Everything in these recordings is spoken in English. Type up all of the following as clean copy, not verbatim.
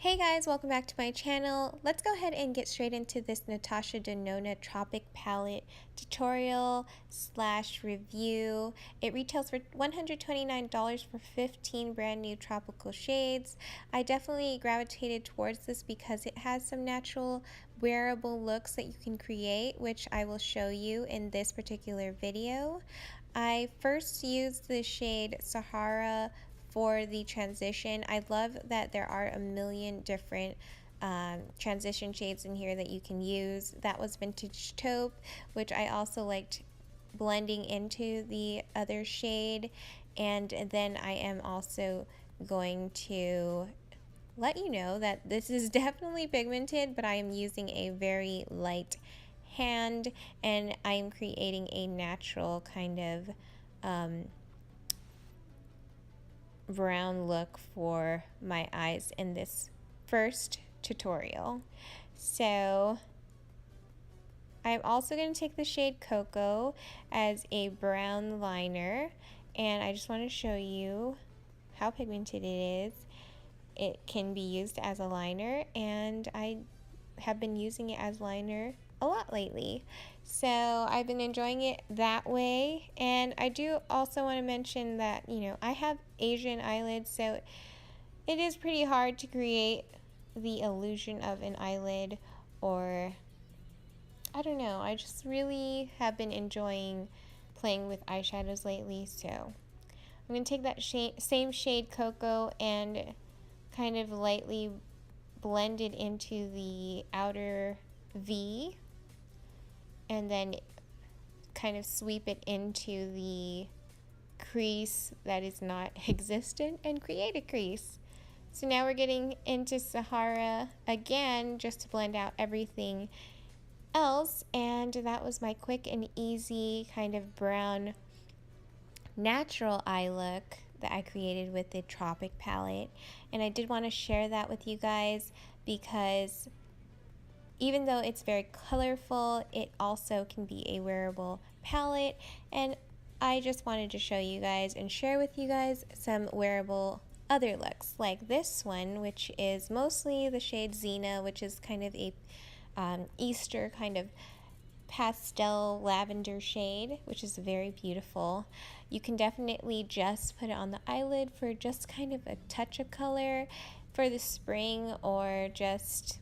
Hey guys, welcome back to my channel. Let's go ahead and get straight into this Natasha Denona Tropic palette tutorial slash review. It retails for $129 for 15 brand new tropical shades. I definitely gravitated towards this because it has some natural wearable looks that you can create, which I will show you in this particular video. I first used the shade Sahara for the transition. I love that there are a million different transition shades in here that you can use. That was Vintage Taupe, which I also liked blending into the other shade. And then I am also going to let you know that this is definitely pigmented, but I am using a very light hand and I am creating a natural kind of brown look for my eyes in this first tutorial. So I'm also going to take the shade Cocoa as a brown liner, and I just want to show you how pigmented it is. It can be used as a liner, and I have been using it as liner a lot lately, so I've been enjoying it that way. And I do also want to mention that, you know, I have Asian eyelids, so it is pretty hard to create the illusion of an eyelid, or I don't know, I just really have been enjoying playing with eyeshadows lately. So I'm going to take that same shade Cocoa and kind of lightly blend it into the outer V, and then kind of sweep it into the crease that is not existent and create a crease. So now we're getting into Sahara again just to blend out everything else, and that was my quick and easy kind of brown natural eye look that I created with the Tropic palette. And I did want to share that with you guys because even though it's very colorful, it also can be a wearable palette, and I just wanted to show you guys and share with you guys some wearable other looks like this one, which is mostly the shade Xena, which is kind of a Easter kind of pastel lavender shade, which is very beautiful. You can definitely just put it on the eyelid for just kind of a touch of color for the spring, or just,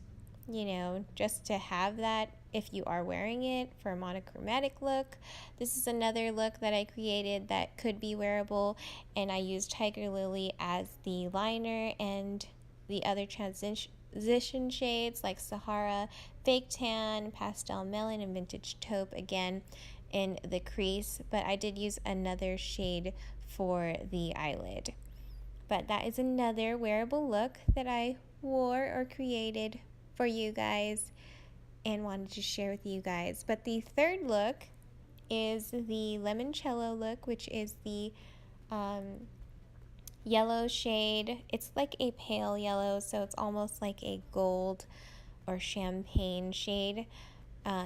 you know, just to have that if you are wearing it for a monochromatic look. This is another look that I created that could be wearable, and I used Tiger Lily as the liner and the other transition shades like Sahara, Fake Tan, Pastel Melon, and Vintage Taupe again in the crease, but I did use another shade for the eyelid. But that is another wearable look that I wore or created for you guys and wanted to share with you guys. But the third look is the Limoncello look, which is the yellow shade. It's like a pale yellow, so it's almost like a gold or champagne shade.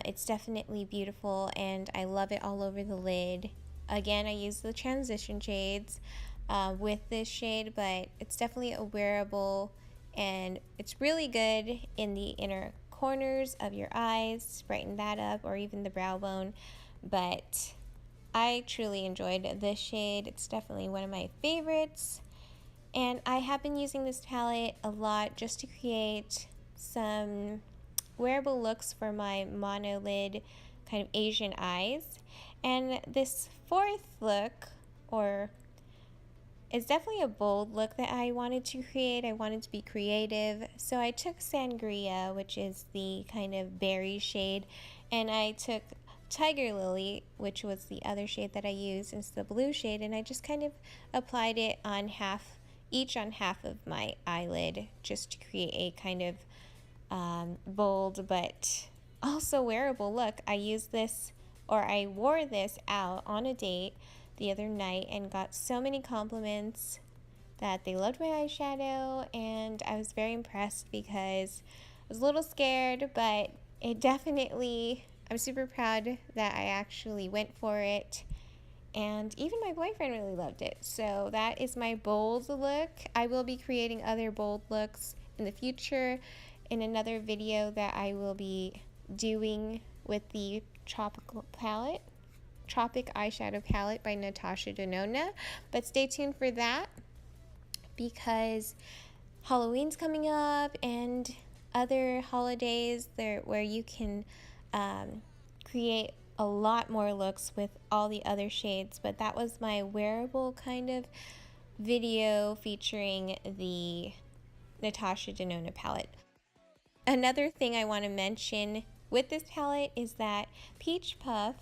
It's definitely beautiful, and I love it all over the lid. Again, I use the transition shades with this shade, but it's definitely a wearable, and it's really good in the inner corners of your eyes, brighten that up, or even the brow bone. But I truly enjoyed this shade. It's definitely one of my favorites, and I have been using this palette a lot just to create some wearable looks for my monolid kind of Asian eyes. And this fourth look, or it's definitely a bold look that I wanted to create. I wanted to be creative, so I took Sangria, which is the kind of berry shade, and I took Tiger Lily, which was the other shade that I used, and it's the blue shade, and I just kind of applied it on each on half of my eyelid, just to create a kind of bold but also wearable look. I used this, or I wore this out on a date the other night and got so many compliments that they loved my eyeshadow, and I was very impressed because I was a little scared, but it definitely, I'm super proud that I actually went for it, and even my boyfriend really loved it. So that is my bold look. I will be creating other bold looks in the future in another video that I will be doing with the Tropic Eyeshadow Palette by Natasha Denona. But stay tuned for that, because Halloween's coming up and other holidays there where you can create a lot more looks with all the other shades. But that was my wearable kind of video featuring the Natasha Denona palette. Another thing I want to mention with this palette is that Peach Puff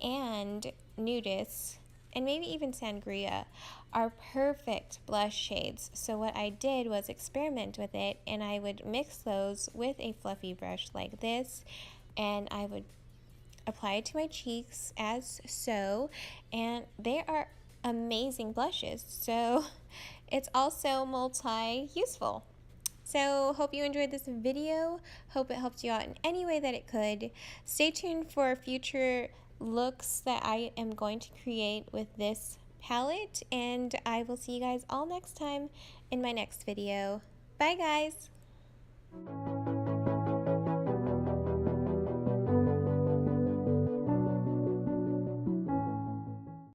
and Nudist, and maybe even Sangria, are perfect blush shades. So what I did was experiment with it, and I would mix those with a fluffy brush like this, and I would apply it to my cheeks as so, and they are amazing blushes. So it's also multi-useful. So hope you enjoyed this video. Hope it helped you out in any way that it could. Stay tuned for future looks that I am going to create with this palette, and I will see you guys all next time in my next video. Bye guys!